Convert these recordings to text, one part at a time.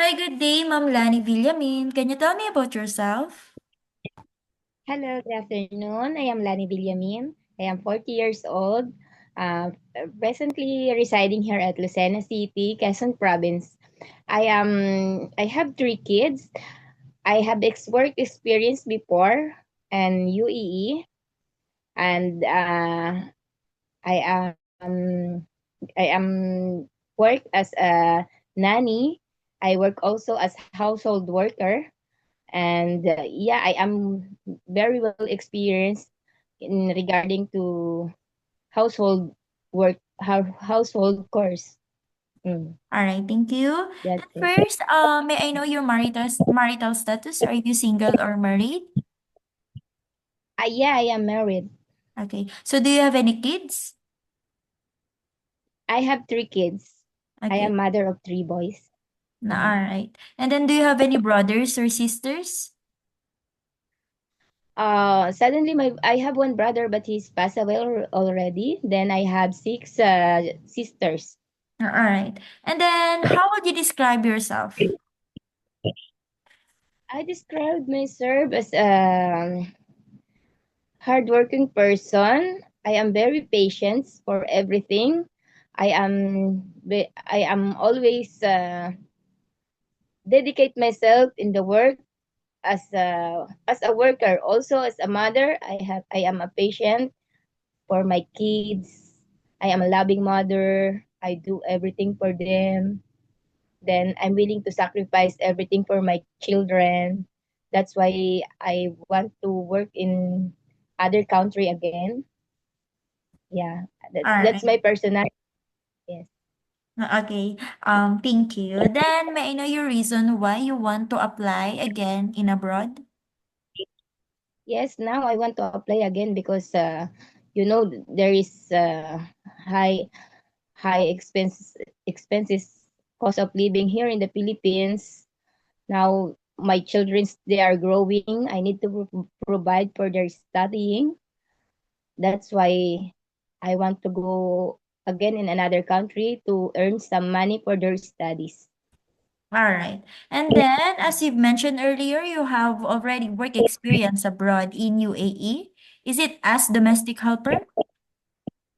Hi, good day, Ma'am Lani Villamin. Can you tell me about yourself? Hello, good afternoon. I am Lani Villamin. I am 40 years old, presently residing here at Lucena City, Quezon Province. I have three kids. I have work experience before and UEE, and I am I am work as a nanny. I work also as household worker, and yeah, I am very well experienced in regarding to household household chores. Mm, All right, thank you. that's And it. first, may I know your marital status? Are you single or married? Yeah, I am married. Okay. So do you have any kids? I have three kids. I Okay. am mother of three boys. All Mhm. right. And then do you have any brothers or sisters? Suddenly my I have one brother, but he's passed away already. Then I have six sisters. All right. And then how would you describe yourself? I described myself as a hardworking person. I am very patient for everything. I am always dedicate myself in the work as a worker. Also as a mother, I am a patient for my kids. I am a loving mother. I do everything for them. Then I'm willing to sacrifice everything for my children. That's why I want to work in other country again. Yeah, All that's right. my personality. Yes. Okay. Thank you. Then may I know your reason why you want to apply again in abroad? Yes, now I want to apply again because there is high high expenses cost of living here in the Philippines. Now my children they are growing. I need to provide for their studying. That's why I want to go again in another country to earn some money for their studies. All right. And then, as you've mentioned earlier, you have already work experience abroad in UAE. Is it as domestic helper?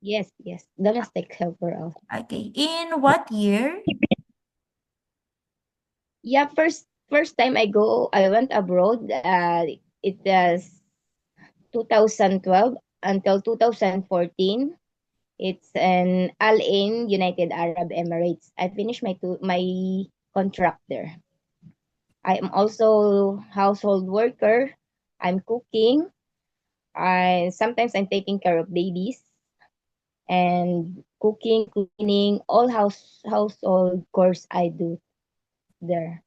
Yes, yes, domestic helper also. Okay. In what year? Yeah, first time I went abroad. It was 2012 until 2014. It's an Al Ain United Arab Emirates. I finished my contract there. I am also household worker. I'm cooking. I sometimes I'm taking care of babies and cooking, cleaning, all household chores I do there.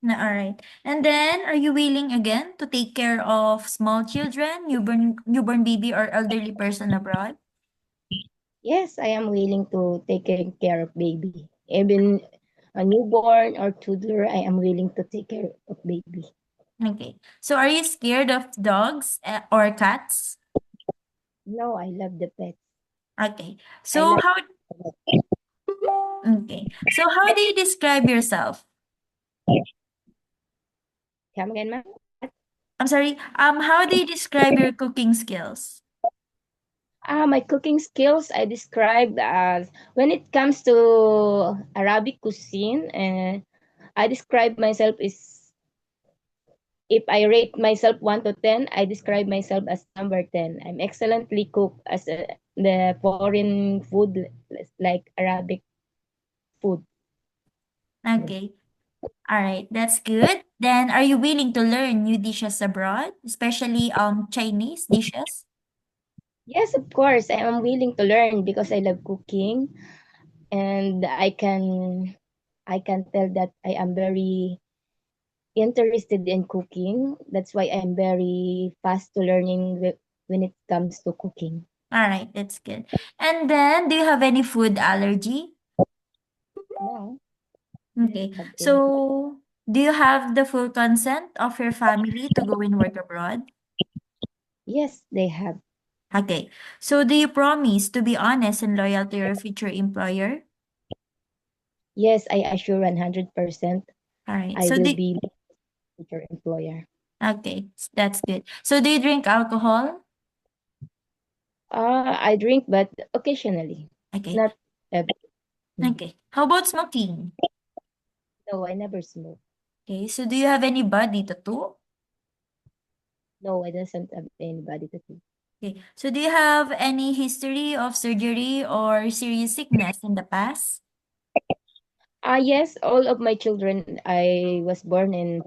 All right. And then, are you willing again to take care of small children, newborn baby, or elderly person abroad? Yes, I am willing to take care of baby. Even a newborn or toddler, I am willing to take care of baby. Okay. So, are you scared of dogs or cats? No, I love the pets. Okay. I So, like how okay. So, how do you describe yourself? come again, ma'am. I'm sorry. How do you describe your cooking skills? My cooking skills I describe as when it comes to Arabic cuisine, I describe myself as if I rate myself 1 to 10, I describe myself as number 10. I'm excellently cook as the foreign food like Arabic food. Yes. Okay. All right, that's good. Then are you willing to learn new dishes abroad, especially Chinese dishes? Yes, of course. I am willing to learn because I love cooking and I can tell that I am very interested in cooking. That's why I'm very fast to learning when it comes to cooking. All right, that's good. And then do you have any food allergy? No, Okay. have any. So do you have the full consent of your family to go and work abroad? Yes, they have. Okay. So do you promise to be honest and loyal to your future employer? Yes, I assure 100%. All right. I So will do be future employer. okay, that's good. So do you drink alcohol? I drink, but occasionally, Okay. not every. Mm. Okay. How about smoking? No, I never smoke. Okay. So do you have any body tattoo? No, I doesn't have anybody to do. Okay. So do you have any history of surgery or serious sickness in the past? Yes, all of my children, I was born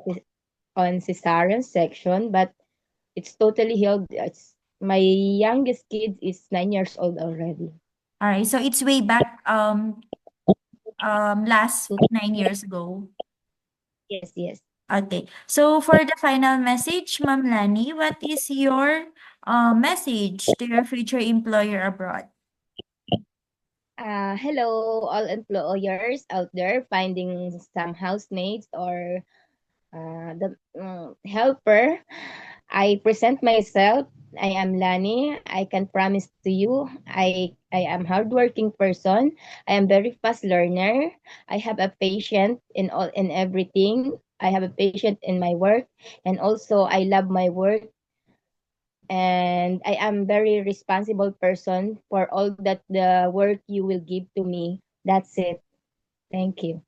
on cesarean section, but it's totally healed. My youngest kid is 9 years old already. All right. So it's way back last 9 years ago. Yes, yes. Okay. So for the final message, Ma'am Lani, what is your message to your future employer abroad? Hello, all employers out there finding some housemates or the helper. I present myself. I am Lani. I can promise to you, I am hardworking person. I am very fast learner. I have a patient in everything. I have a patient in my work, and also I love my work. And I am very responsible person for all that the work you will give to me. That's it. Thank you.